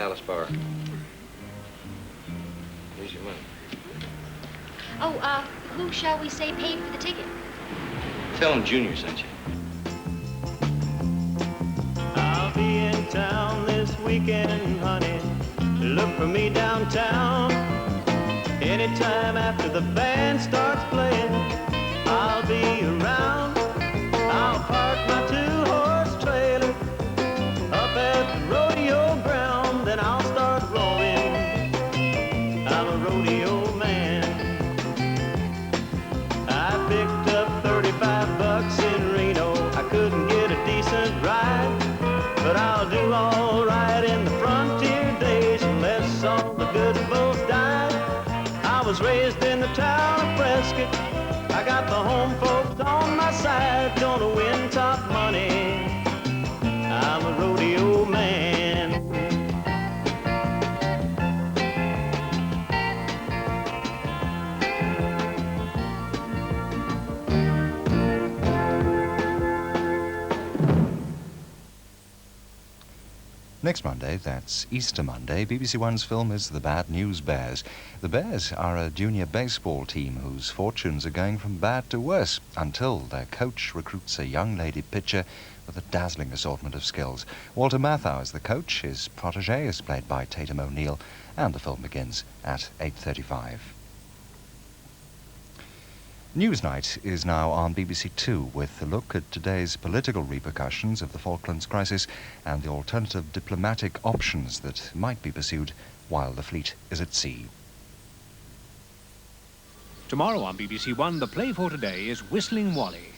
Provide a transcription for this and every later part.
Palace Bar. Here's your money. Oh, who shall we say paid for the ticket? Phil and Junior sent you. I'll be in town this weekend, honey. Look for me downtown. Anytime after the band starts playing, I'll be around. I'll park my two-horse trailer up at the rodeo ground, then I'll start roaring. I'm a rodeo man. I picked up 35 bucks in Reno. I couldn't get a decent ride, but I'll do all right in the frontier days unless all the good folks died. I was raised in the town of Prescott. I got the home folks on my side, gonna win top money. I'm a rodeo man. Next Monday, that's Easter Monday, BBC One's film is The Bad News Bears. The Bears are a junior baseball team whose fortunes are going from bad to worse until their coach recruits a young lady pitcher with a dazzling assortment of skills. Walter Matthau is the coach, his protégé is played by Tatum O'Neill, and the film begins at 8:35. Newsnight is now on BBC2 with a look at today's political repercussions of the Falklands crisis and the alternative diplomatic options that might be pursued while the fleet is at sea. Tomorrow on BBC One, the play for today is Whistling Wally.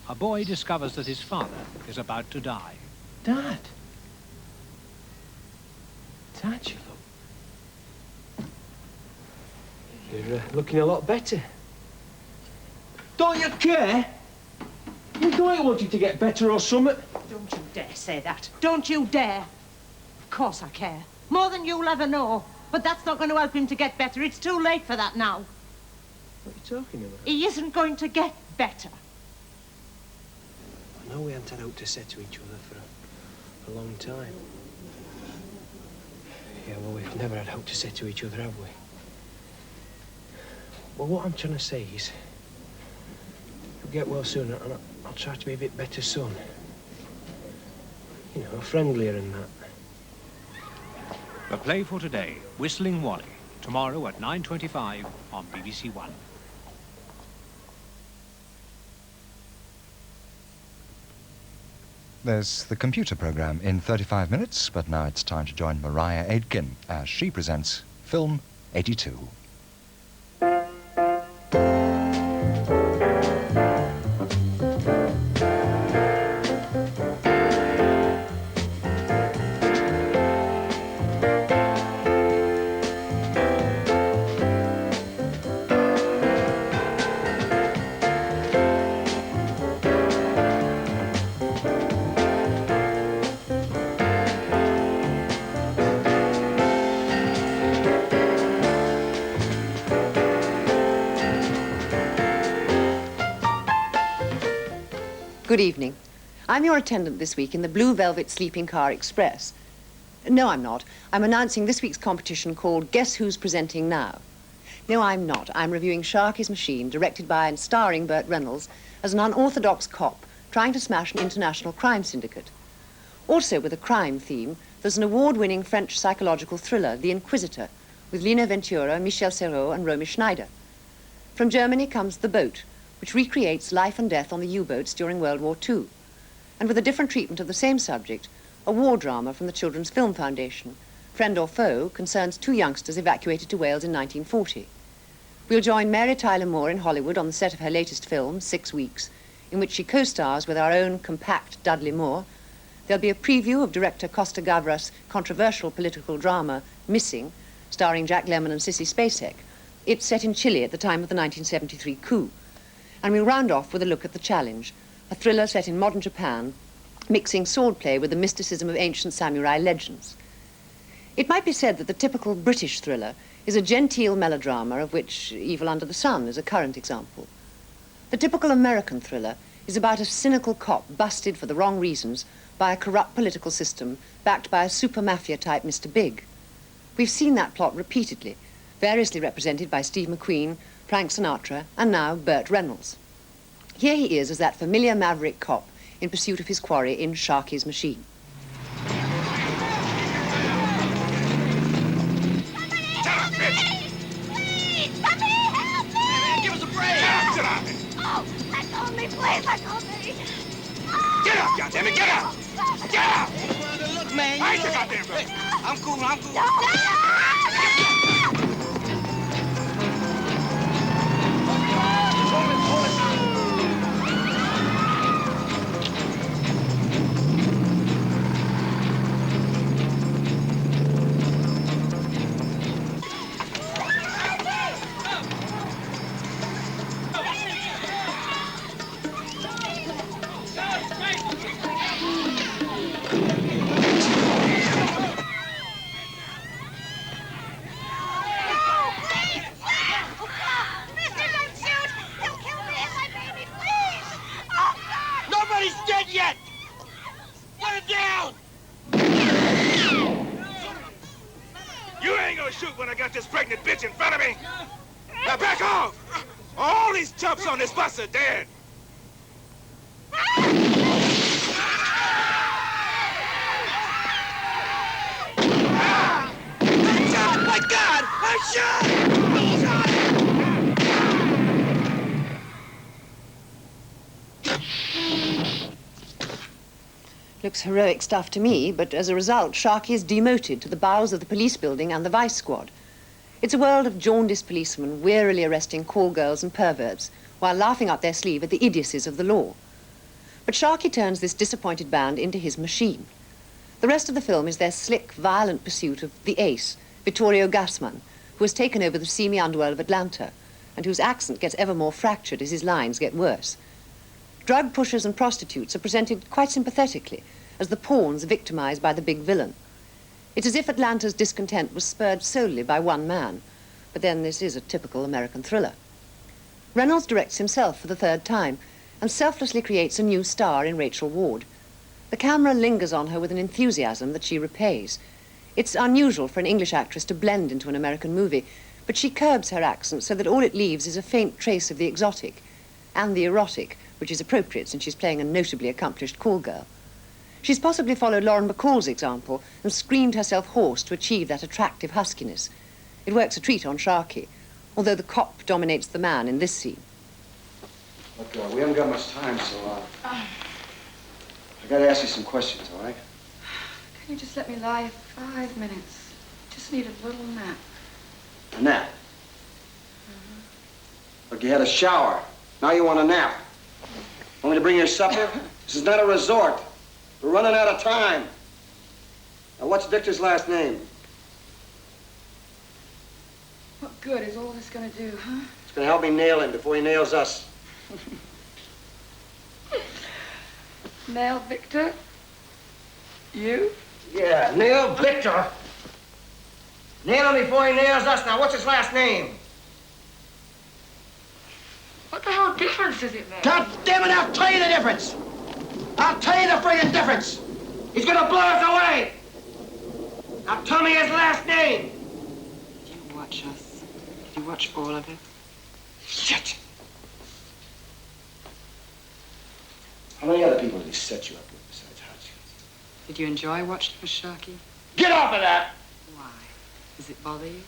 A boy discovers that his father is about to die. Dad? Dad, you look... You're looking a lot better. Don't you care? Don't you want you to get better or something? Don't you dare say that. Don't you dare. Of course I care. More than you'll ever know. But that's not going to help him to get better. It's too late for that now. What are you talking about? He isn't going to get better. I know we haven't had out to say to each other for a long time. Yeah, well, we've never had out to say to each other, have we? Well, what I'm trying to say is... I'll get well soon, and I'll try to be a bit better soon. You know, friendlier and that. The play for today, Whistling Wally. Tomorrow at 9:25 on BBC One. There's the computer programme in 35 minutes, but now it's time to join Mariah Aitken as she presents Film 82. Good evening. I'm your attendant this week in the Blue Velvet Sleeping Car Express. No, I'm not. I'm announcing this week's competition called Guess Who's Presenting Now. No, I'm not. I'm reviewing Sharky's Machine, directed by and starring Burt Reynolds as an unorthodox cop trying to smash an international crime syndicate. Also with a crime theme, there's an award-winning French psychological thriller, The Inquisitor, with Lina Ventura, Michel Serrault and Romy Schneider. From Germany comes The Boat, which recreates life and death on the U-boats during World War II. And with a different treatment of the same subject, a war drama from the Children's Film Foundation, Friend or Foe, concerns two youngsters evacuated to Wales in 1940. We'll join Mary Tyler Moore in Hollywood on the set of her latest film, 6 Weeks, in which she co-stars with our own compact Dudley Moore. There'll be a preview of director Costa Gavras' controversial political drama, Missing, starring Jack Lemmon and Sissy Spacek. It's set in Chile at the time of the 1973 coup. And we'll round off with a look at The Challenge, a thriller set in modern Japan, mixing swordplay with the mysticism of ancient samurai legends. It might be said that the typical British thriller is a genteel melodrama of which Evil Under the Sun is a current example. The typical American thriller is about a cynical cop busted for the wrong reasons by a corrupt political system backed by a super mafia type Mr. Big. We've seen that plot repeatedly, variously represented by Steve McQueen, Frank Sinatra, and now Burt Reynolds. Here he is as that familiar maverick cop in pursuit of his quarry in Sharky's machine. Please, let go of me. Get up, goddammit, get up! Get up! Look, man, I ain't your goddamn brother. I'm cool, I'm cool. When I got this pregnant bitch in front of me. Now back off! All these chumps on this bus are dead. My God! I'm shot! Looks heroic stuff to me, but as a result, Sharky is demoted to the bowels of the police building and the vice squad. It's a world of jaundiced policemen wearily arresting call girls and perverts while laughing up their sleeve at the idiocies of the law. But Sharky turns this disappointed band into his machine. The rest of the film is their slick, violent pursuit of the ace, Vittorio Gassman, who has taken over the seamy underworld of Atlanta and whose accent gets ever more fractured as his lines get worse. Drug pushers and prostitutes are presented quite sympathetically as the pawns victimized by the big villain. It's as if Atlanta's discontent was spurred solely by one man. But then this is a typical American thriller. Reynolds directs himself for the third time and selflessly creates a new star in Rachel Ward. The camera lingers on her with an enthusiasm that she repays. It's unusual for an English actress to blend into an American movie, but she curbs her accent so that all it leaves is a faint trace of the exotic and the erotic, which is appropriate since she's playing a notably accomplished call girl. She's possibly followed Lauren Bacall's example and screamed herself hoarse to achieve that attractive huskiness. It works a treat on Sharky, although the cop dominates the man in this scene. Look, we haven't got much time, so I gotta ask you some questions, all right? Can you just let me lie 5 minutes? Just need a little nap. A nap? Look, you had a shower. Now you want a nap. Want me to bring your supper? This is not a resort. We're running out of time. Now, what's Victor's last name? What good is all this gonna do, huh? It's gonna help me nail him before he nails us. Nail Victor? You? Yeah, nail Victor. Nail him before he nails us. Now, what's his last name? What the hell difference does it make? God damn it, I'll tell you the difference. I'll tell you the friggin' difference. He's gonna blow us away. Now tell me his last name. Did you watch us? Did you watch all of it? Shit. How many other people did he set you up with besides Hodgkins? Did you enjoy watching with Sharky? Get off of that! Why? Does it bother you?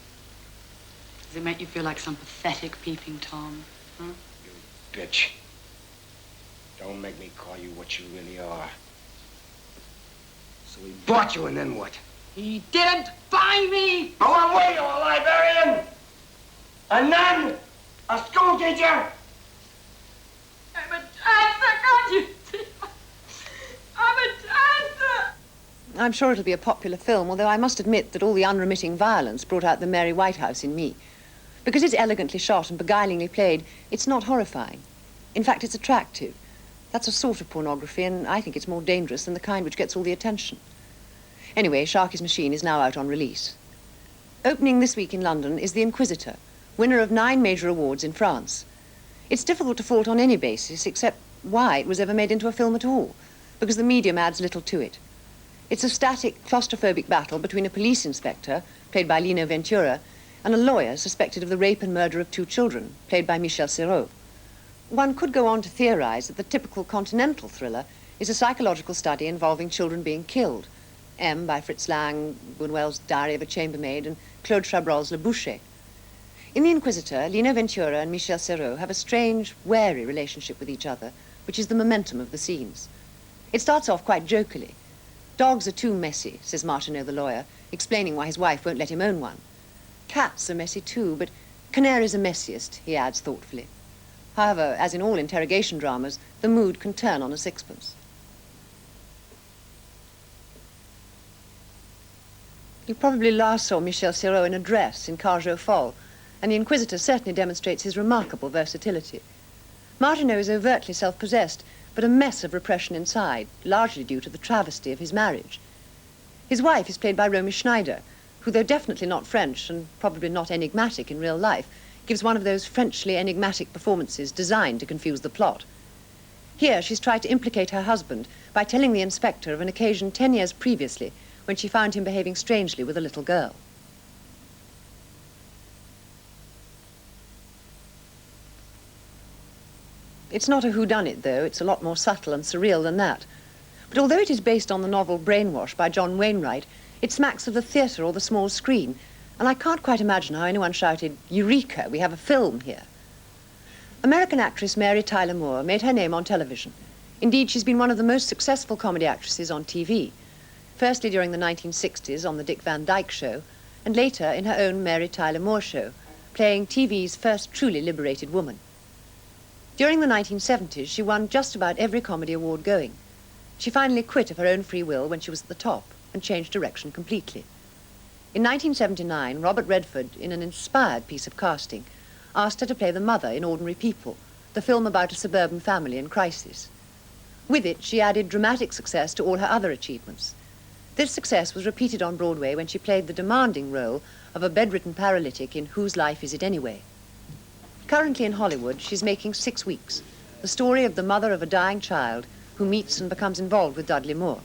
Does it make you feel like some pathetic peeping Tom? Huh? You bitch. Don't make me call you what you really are. So he bought you, and then what? He didn't buy me! Oh, what were you, a librarian? A nun? A school teacher? I'm a dancer, can't you see? I'm a dancer! I'm sure it'll be a popular film, although I must admit that all the unremitting violence brought out the Mary Whitehouse in me. Because it's elegantly shot and beguilingly played, it's not horrifying. In fact, it's attractive. That's a sort of pornography, and I think it's more dangerous than the kind which gets all the attention. Anyway, Sharky's Machine is now out on release. Opening this week in London is The Inquisitor, winner of 9 major awards in France. It's difficult to fault on any basis except why it was ever made into a film at all, because the medium adds little to it. It's a static, claustrophobic battle between a police inspector, played by Lino Ventura, and a lawyer suspected of the rape and murder of 2 children, played by Michel Serrault. One could go on to theorize that the typical continental thriller is a psychological study involving children being killed. M by Fritz Lang, Buñuel's Diary of a Chambermaid, and Claude Chabrol's Le Boucher. In The Inquisitor, Lino Ventura and Michel Serrault have a strange, wary relationship with each other, which is the momentum of the scenes. It starts off quite jokily. Dogs are too messy, says Martineau the lawyer, explaining why his wife won't let him own one. Cats are messy too, but canaries are messiest, he adds thoughtfully. However, as in all interrogation dramas, the mood can turn on a sixpence. You probably last saw Michel Serrault in a dress in Cage aux Folles, and The Inquisitor certainly demonstrates his remarkable versatility. Martineau is overtly self-possessed, but a mess of repression inside, largely due to the travesty of his marriage. His wife is played by Romy Schneider, who, though definitely not French and probably not enigmatic in real life, gives one of those Frenchly enigmatic performances designed to confuse the plot. Here, she's tried to implicate her husband by telling the inspector of an occasion 10 years previously when she found him behaving strangely with a little girl. It's not a whodunit, though. It's a lot more subtle and surreal than that. But although it is based on the novel Brainwash by John Wainwright, it smacks of the theatre or the small screen, and I can't quite imagine how anyone shouted, "Eureka, we have a film here." American actress Mary Tyler Moore made her name on television. Indeed, she's been one of the most successful comedy actresses on TV, firstly during the 1960s on the Dick Van Dyke Show, and later in her own Mary Tyler Moore Show, playing TV's first truly liberated woman. During the 1970s, she won just about every comedy award going. She finally quit of her own free will when she was at the top and changed direction completely. In 1979, Robert Redford, in an inspired piece of casting, asked her to play the mother in Ordinary People, the film about a suburban family in crisis. With it, she added dramatic success to all her other achievements. This success was repeated on Broadway when she played the demanding role of a bedridden paralytic in Whose Life Is It Anyway? Currently in Hollywood, she's making 6 Weeks, the story of the mother of a dying child who meets and becomes involved with Dudley Moore.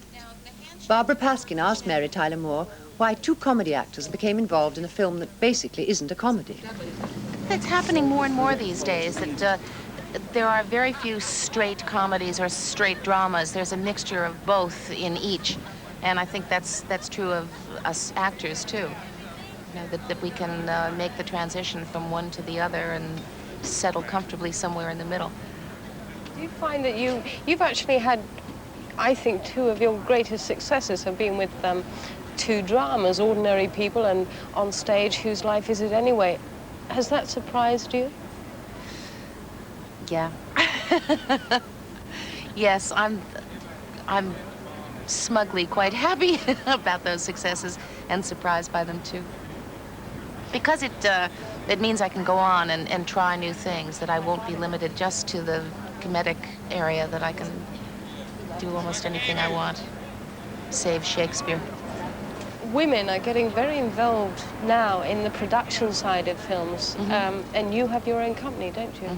Barbara Paskin asked Mary Tyler Moore why 2 comedy actors became involved in a film that basically isn't a comedy. It's happening more and more these days that there are very few straight comedies or straight dramas. There's a mixture of both in each, and I think that's true of us actors too. You know, that we can make the transition from one to the other and settle comfortably somewhere in the middle. Do you find that you've actually had, I think, 2 of your greatest successes have been with 2 dramas, Ordinary People and on stage, Whose Life Is It Anyway? Has that surprised you? Yeah. Yes, I'm smugly quite happy about those successes and surprised by them too. Because it means I can go on and try new things, that I won't be limited just to the comedic area, that I can do almost anything I want, save Shakespeare. Women are getting very involved now in the production side of films, and you have your own company, don't you?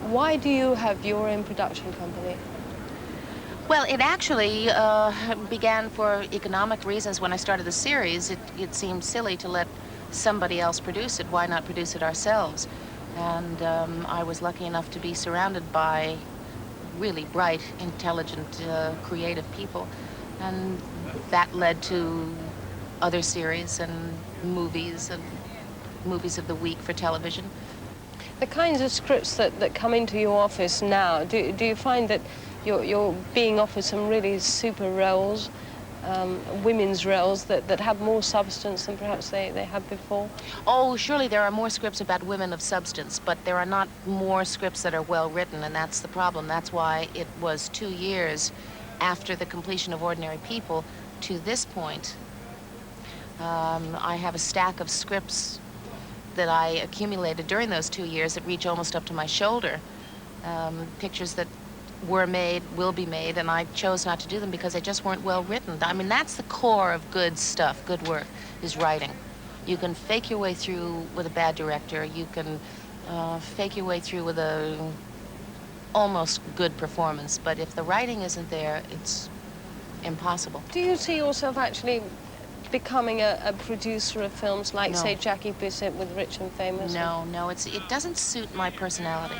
Why do you have your own production company? Well, it actually began for economic reasons. When I started the series, it seemed silly to let somebody else produce it. Why not produce it ourselves? And I was lucky enough to be surrounded by really bright, intelligent, creative people. And that led to other series and movies of the week for television. The kinds of scripts that come into your office now, do you find that you're being offered some really super roles, women's roles that have more substance than perhaps they had before? Oh, surely there are more scripts about women of substance, but there are not more scripts that are well written, and that's the problem. That's why it was 2 years after the completion of Ordinary People to this point. I have a stack of scripts that I accumulated during those 2 years that reach almost up to my shoulder. Pictures that were made, will be made, and I chose not to do them because they just weren't well written. I mean, that's the core of good stuff, good work, is writing. You can fake your way through with a bad director. You can fake your way through with a almost good performance, but if the writing isn't there, impossible. Do you see yourself actually becoming a producer of films like, No. say, Jackie Bissett with Rich and Famous? No, it doesn't suit my personality.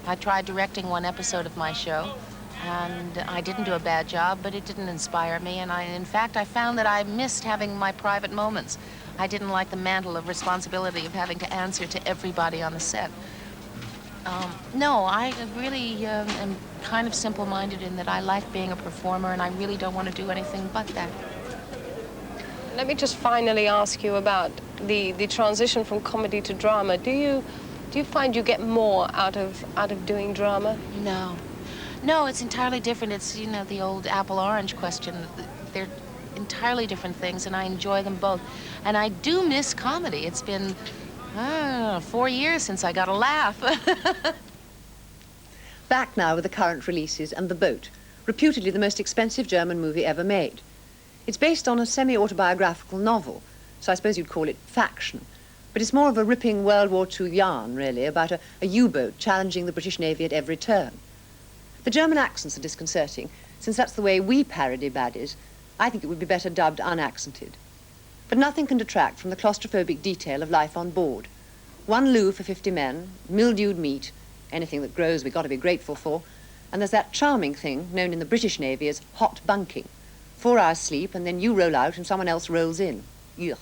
I tried directing one episode of my show, and I didn't do a bad job, but it didn't inspire me, and in fact, I found that I missed having my private moments. I didn't like the mantle of responsibility of having to answer to everybody on the set. No, I really am kind of simple-minded in that I like being a performer, and I really don't want to do anything but that. Let me just finally ask you about the transition from comedy to drama. Do you find you get more out of doing drama? No, it's entirely different. It's, you know, the old apple-orange question. They're entirely different things, and I enjoy them both. And I do miss comedy. It's been 4 years since I got a laugh. Back now with the current releases and The Boat, reputedly the most expensive German movie ever made. It's based on a semi-autobiographical novel, so I suppose you'd call it faction. But it's more of a ripping World War II yarn, really, about a U-boat challenging the British Navy at every turn. The German accents are disconcerting. Since that's the way we parody baddies, I think it would be better dubbed unaccented. But nothing can detract from the claustrophobic detail of life on board. 1 loo for 50 men, mildewed meat, anything that grows we've got to be grateful for, and there's that charming thing known in the British Navy as hot bunking. 4 hours sleep, and then you roll out and someone else rolls in. Ugh.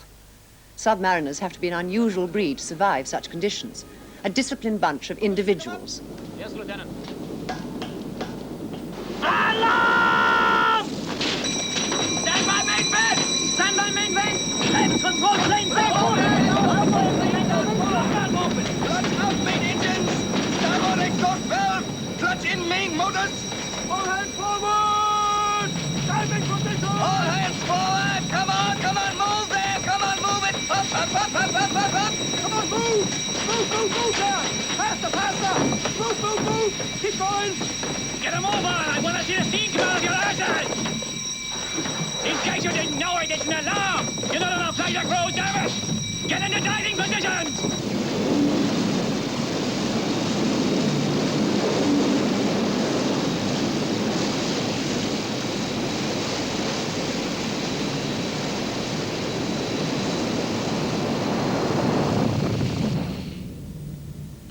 Submariners have to be an unusual breed to survive such conditions. A disciplined bunch of individuals. Yes, Lieutenant. Alarm! Stand by main vent! Stand by main vent! Left control plane back! Clutch out main engines! Starboard exhaust valve! Clutch in main motors! All hands forward! Diving position! All hands forward! Come on, move there! Come on, move it! Up! Come on, move! Move there! Faster! Move! Keep going! Get them over! I want to see the steam come out of your asses! In case you didn't know it, it's an alarm! You're not on a flight of crew service! Get into diving positions!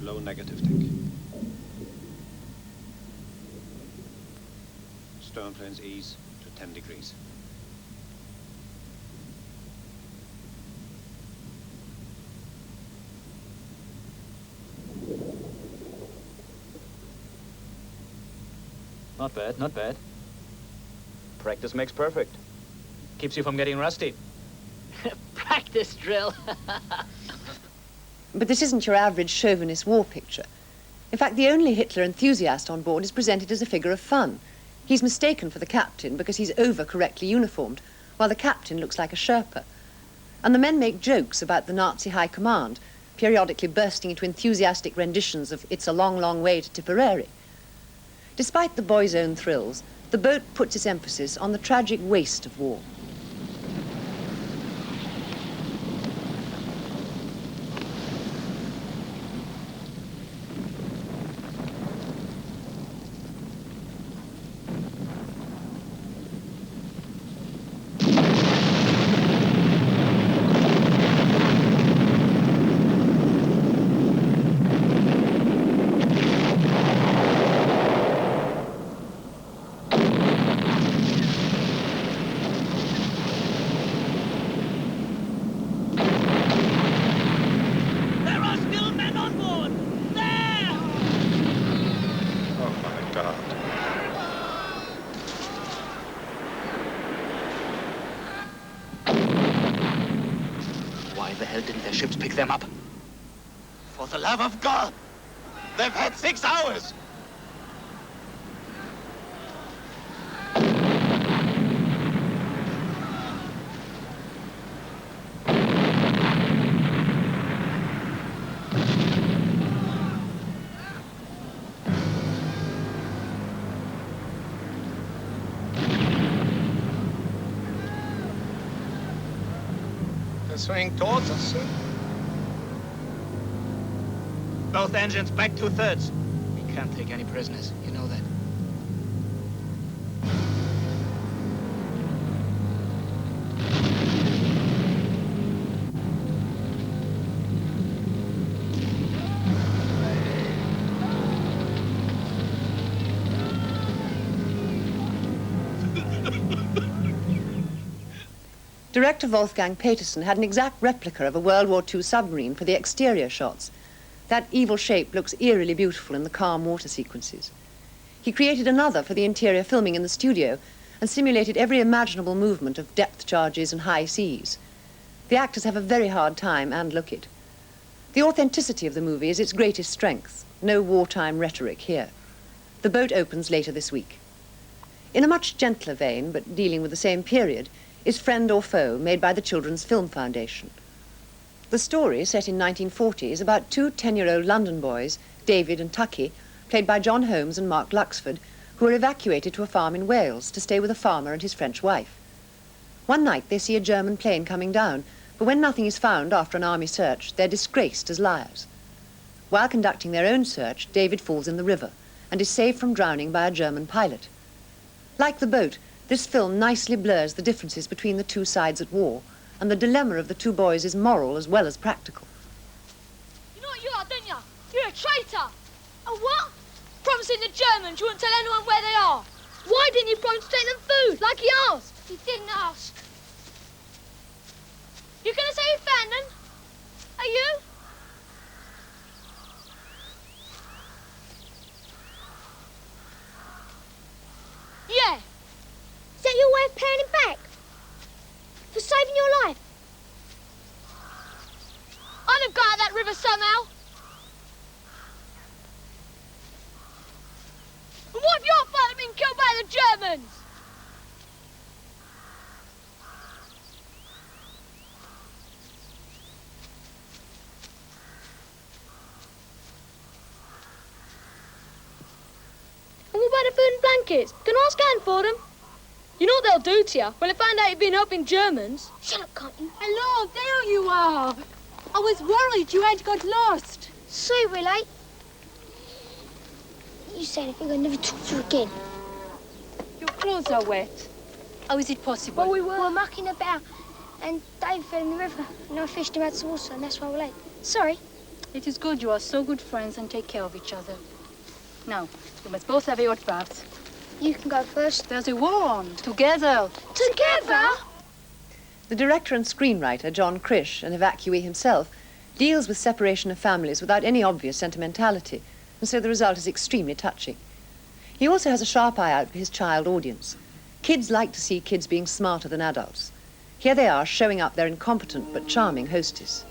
Low negative tick. Stern planes ease to 10 degrees. Not bad, not bad. Practice makes perfect. Keeps you from getting rusty. Practice drill! But this isn't your average chauvinist war picture. In fact, the only Hitler enthusiast on board is presented as a figure of fun. He's mistaken for the captain because he's over-correctly uniformed, while the captain looks like a Sherpa. And the men make jokes about the Nazi high command, periodically bursting into enthusiastic renditions of It's a Long, Long Way to Tipperary. Despite the boys' own thrills, The Boat puts its emphasis on the tragic waste of war. Ships pick them up. For the love of God! They've had 6 hours! They're swinging towards us, sir. Both engines back 2/3. We can't take any prisoners. You know that. Director Wolfgang Petersen had an exact replica of a World War II submarine for the exterior shots. That evil shape looks eerily beautiful in the calm water sequences. He created another for the interior filming in the studio and simulated every imaginable movement of depth charges and high seas. The actors have a very hard time, and look it. The authenticity of the movie is its greatest strength. No wartime rhetoric here. The boat opens later this week. In a much gentler vein, but dealing with the same period, is Friend or Foe, made by the Children's Film Foundation. The story, set in 1940, is about two 10-year-old London boys, David and Tucky, played by John Holmes and Mark Luxford, who are evacuated to a farm in Wales to stay with a farmer and his French wife. One night they see a German plane coming down, but when nothing is found after an army search, they're disgraced as liars. While conducting their own search, David falls in the river and is saved from drowning by a German pilot. Like The Boat, this film nicely blurs the differences between the two sides at war, and the dilemma of the two boys is moral as well as practical. You know what you are, don't you? You're a traitor. A what? Promising the Germans you wouldn't tell anyone where they are. Why didn't you promise to take them food, like he asked? He didn't ask. You gonna say you found them? Are you? Yeah. Is that your way of paying him back? For saving your life? I'd have got out of that river somehow. And what if your father had been killed by the Germans? And what about the food and blankets? Can I ask Anne for them? You know what they'll do to you when they find out you've been helping Germans? Shut up, can't you? Hello, there you are. I was worried you had got lost. Sorry, we're late. You say anything, I'll never talk to you again. Your clothes are wet. How is it possible? Well, we were mucking about, and Dave fell in the river, and I fished him out of the water, and that's why we're late. Sorry. It is good you are so good friends and take care of each other. Now, you must both have your baths. You can go first. There's a war on. Together. Together? The director and screenwriter, John Krish, an evacuee himself, deals with separation of families without any obvious sentimentality, and so the result is extremely touching. He also has a sharp eye out for his child audience. Kids like to see kids being smarter than adults. Here they are, showing up their incompetent but charming hostess.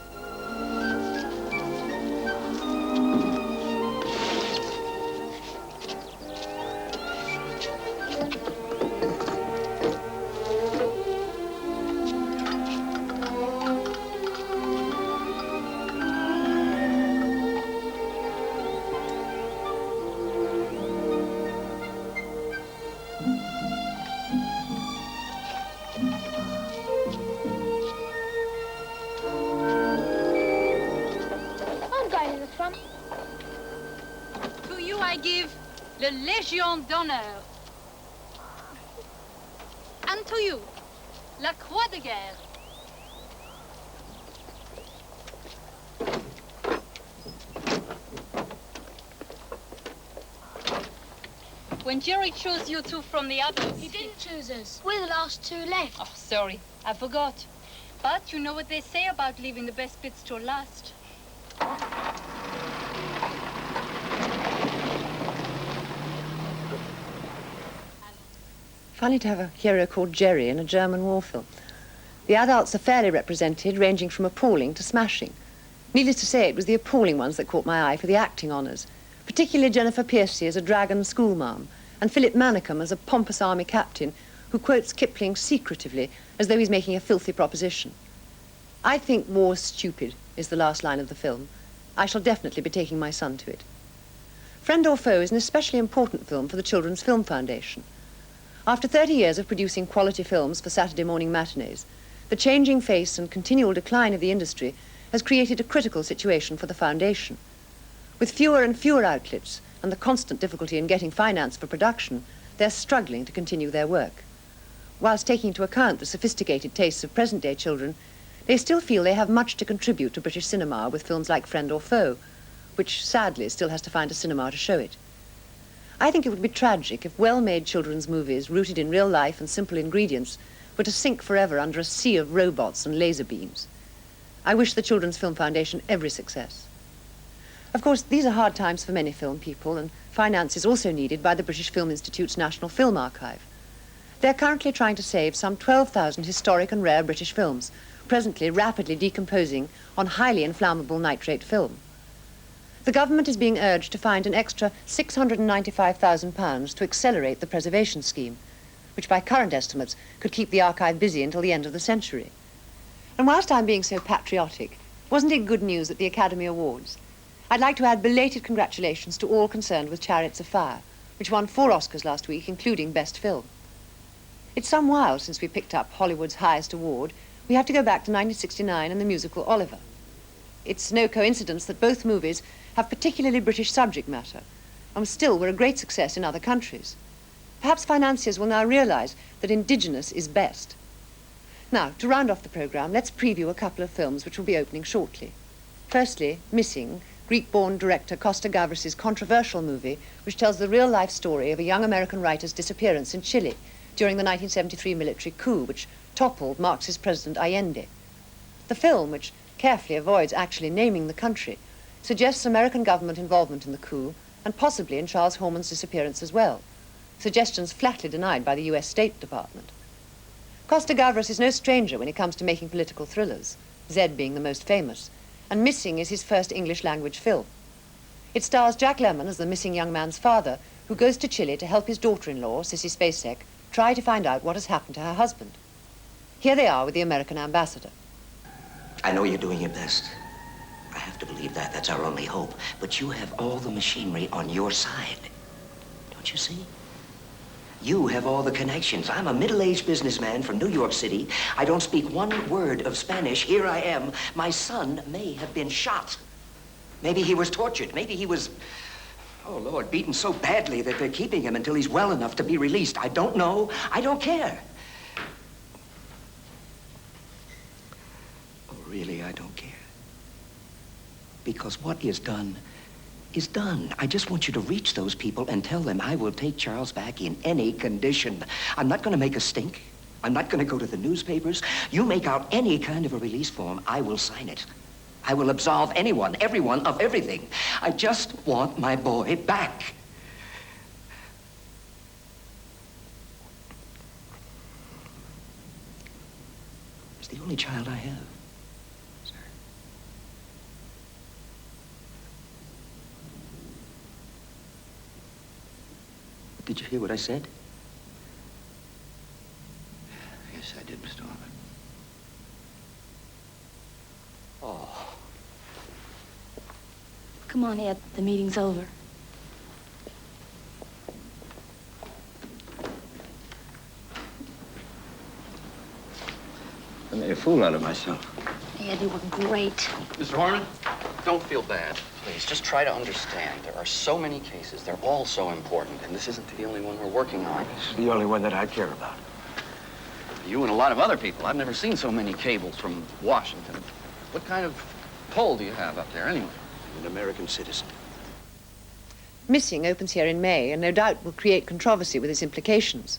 To you I give the Légion d'honneur. And to you, la Croix de Guerre. When Jerry chose you two from the others... He didn't choose us. We're the last two left. Oh, sorry. I forgot. But you know what they say about leaving the best bits to last. Funny to have a hero called Jerry in a German war film. The adults are fairly represented, ranging from appalling to smashing. Needless to say, it was the appalling ones that caught my eye for the acting honours, particularly Jennifer Piercy as a dragon schoolmarm, and Philip Manicum as a pompous army captain who quotes Kipling secretively as though he's making a filthy proposition. I think war's stupid is the last line of the film. I shall definitely be taking my son to it. Friend or Foe is an especially important film for the Children's Film Foundation. After 30 years of producing quality films for Saturday morning matinees, the changing face and continual decline of the industry has created a critical situation for the foundation. With fewer and fewer outlets and the constant difficulty in getting finance for production, they're struggling to continue their work. Whilst taking into account the sophisticated tastes of present-day children, they still feel they have much to contribute to British cinema with films like Friend or Foe, which sadly still has to find a cinema to show it. I think it would be tragic if well-made children's movies rooted in real life and simple ingredients were to sink forever under a sea of robots and laser beams. I wish the Children's Film Foundation every success. Of course, these are hard times for many film people, and finance is also needed by the British Film Institute's National Film Archive. They're currently trying to save some 12,000 historic and rare British films, presently rapidly decomposing on highly inflammable nitrate film. The government is being urged to find an extra £695,000 to accelerate the preservation scheme, which by current estimates could keep the archive busy until the end of the century. And whilst I'm being so patriotic, wasn't it good news at the Academy Awards? I'd like to add belated congratulations to all concerned with Chariots of Fire, which won 4 Oscars last week, including Best Film. It's some while since we picked up Hollywood's highest award. We have to go back to 1969 and the musical Oliver. It's no coincidence that both movies have particularly British subject matter, and still were a great success in other countries. Perhaps financiers will now realize that indigenous is best. Now, to round off the program, let's preview a couple of films which will be opening shortly. Firstly, Missing, Greek-born director Costa Gavras' controversial movie, which tells the real-life story of a young American writer's disappearance in Chile during the 1973 military coup, which toppled Marxist President Allende. The film, which carefully avoids actually naming the country, suggests American government involvement in the coup, and possibly in Charles Horman's disappearance as well. Suggestions flatly denied by the US State Department. Costa Gavras is no stranger when it comes to making political thrillers, Zed being the most famous, and Missing is his first English-language film. It stars Jack Lemmon as the missing young man's father, who goes to Chile to help his daughter-in-law, Sissy Spacek, try to find out what has happened to her husband. Here they are with the American ambassador. I know you're doing your best. I have to believe that. That's our only hope. But you have all the machinery on your side. Don't you see? You have all the connections. I'm a middle-aged businessman from New York City. I don't speak one word of Spanish. Here I am. My son may have been shot. Maybe he was tortured. Maybe he was, oh, Lord, beaten so badly that they're keeping him until he's well enough to be released. I don't know. I don't care. Oh, really, I don't care. Because what is done is done. I just want you to reach those people and tell them I will take Charles back in any condition. I'm not going to make a stink. I'm not going to go to the newspapers. You make out any kind of a release form, I will sign it. I will absolve anyone, everyone of everything. I just want my boy back. He's the only child I have. Did you hear what I said? Yes, I did, Mr. Harlan. Oh. Come on, Ed. The meeting's over. I made a fool out of myself. Ed, you were great. Mr. Harmon, don't feel bad. Please, just try to understand. There are so many cases. They're all so important, and this isn't the only one we're working on. This is the only one that I care about. You and a lot of other people. I've never seen so many cables from Washington. What kind of pull do you have up there, anyway? I'm an American citizen. Missing opens here in May, and no doubt will create controversy with its implications.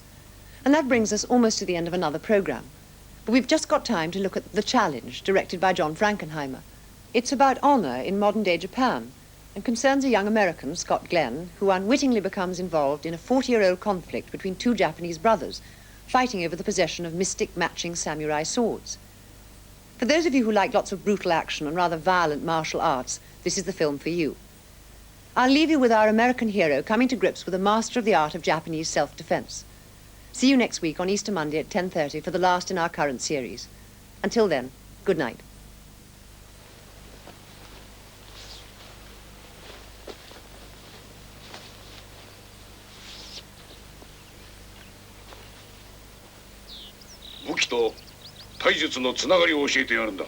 And that brings us almost to the end of another program. But we've just got time to look at The Challenge, directed by John Frankenheimer. It's about honor in modern-day Japan and concerns a young American, Scott Glenn, who unwittingly becomes involved in a 40-year-old conflict between 2 Japanese brothers, fighting over the possession of mystic matching samurai swords. For those of you who like lots of brutal action and rather violent martial arts, this is the film for you. I'll leave you with our American hero coming to grips with a master of the art of Japanese self-defense. See you next week on Easter Monday at 10:30 for the last in our current series. Until then, good night.武器と体術のつながりを教えてやるんだ。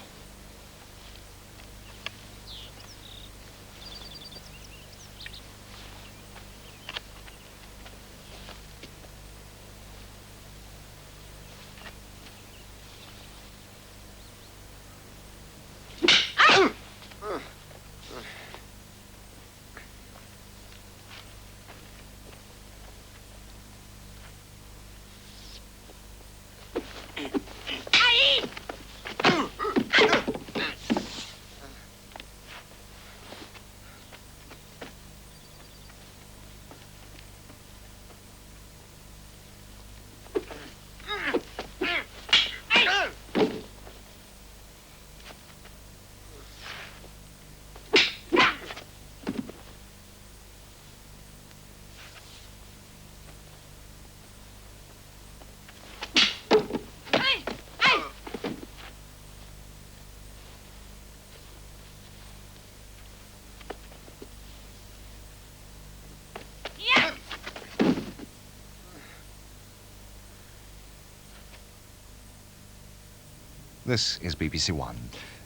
This is BBC One.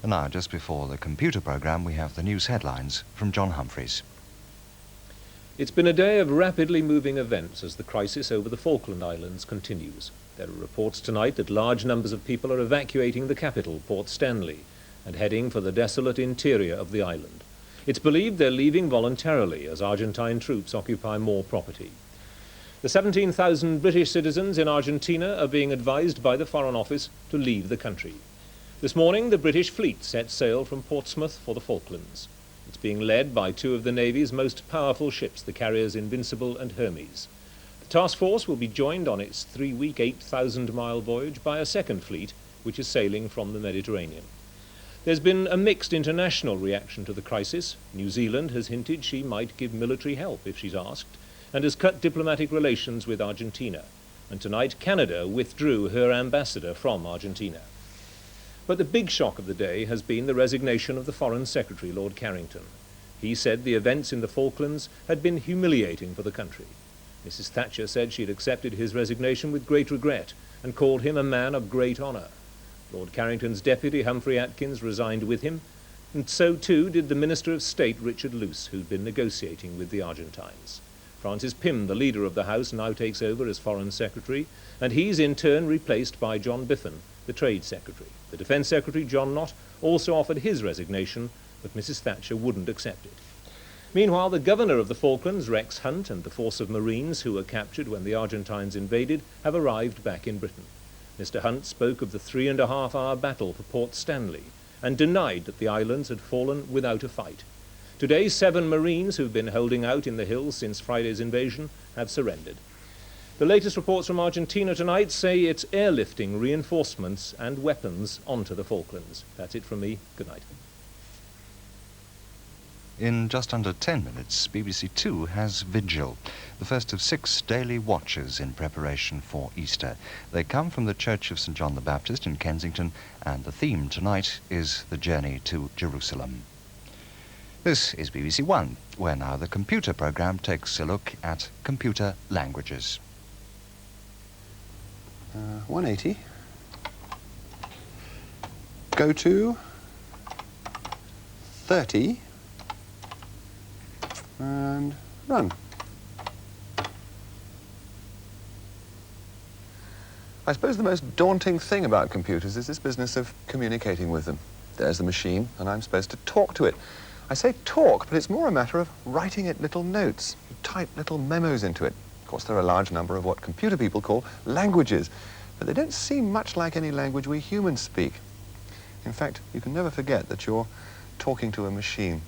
And now, just before the computer programme, we have the news headlines from John Humphreys. It's been a day of rapidly moving events as the crisis over the Falkland Islands continues. There are reports tonight that large numbers of people are evacuating the capital, Port Stanley, and heading for the desolate interior of the island. It's believed they're leaving voluntarily as Argentine troops occupy more property. The 17,000 British citizens in Argentina are being advised by the Foreign Office to leave the country. This morning, the British fleet set sail from Portsmouth for the Falklands. It's being led by two of the Navy's most powerful ships, the carriers Invincible and Hermes. The task force will be joined on its 3-week, 8,000-mile voyage by a second fleet, which is sailing from the Mediterranean. There's been a mixed international reaction to the crisis. New Zealand has hinted she might give military help if she's asked, and has cut diplomatic relations with Argentina. And tonight, Canada withdrew her ambassador from Argentina. But the big shock of the day has been the resignation of the Foreign Secretary, Lord Carrington. He said the events in the Falklands had been humiliating for the country. Mrs. Thatcher said she had accepted his resignation with great regret and called him a man of great honour. Lord Carrington's deputy, Humphrey Atkins, resigned with him, and so too did the Minister of State, Richard Luce, who'd been negotiating with the Argentines. Francis Pym, the leader of the House, now takes over as Foreign Secretary, and he's in turn replaced by John Biffen, the Trade Secretary. The Defence Secretary, John Nott, also offered his resignation, but Mrs. Thatcher wouldn't accept it. Meanwhile, the Governor of the Falklands, Rex Hunt, and the force of Marines who were captured when the Argentines invaded have arrived back in Britain. Mr. Hunt spoke of the 3.5-hour battle for Port Stanley and denied that the islands had fallen without a fight. Today, 7 Marines who've been holding out in the hills since Friday's invasion have surrendered. The latest reports from Argentina tonight say it's airlifting reinforcements and weapons onto the Falklands. That's it from me. Good night. In just under 10 minutes, BBC Two has Vigil, the first of 6 daily watches in preparation for Easter. They come from the Church of St. John the Baptist in Kensington, and the theme tonight is the journey to Jerusalem. This is BBC One, where now the computer programme takes a look at computer languages. 180. Go to 30 and run. I suppose the most daunting thing about computers is this business of communicating with them. There's the machine, and I'm supposed to talk to it. I say talk, but it's more a matter of writing it little notes. You type little memos into it. Of course, there are a large number of what computer people call languages, but they don't seem much like any language we humans speak. In fact, you can never forget that you're talking to a machine.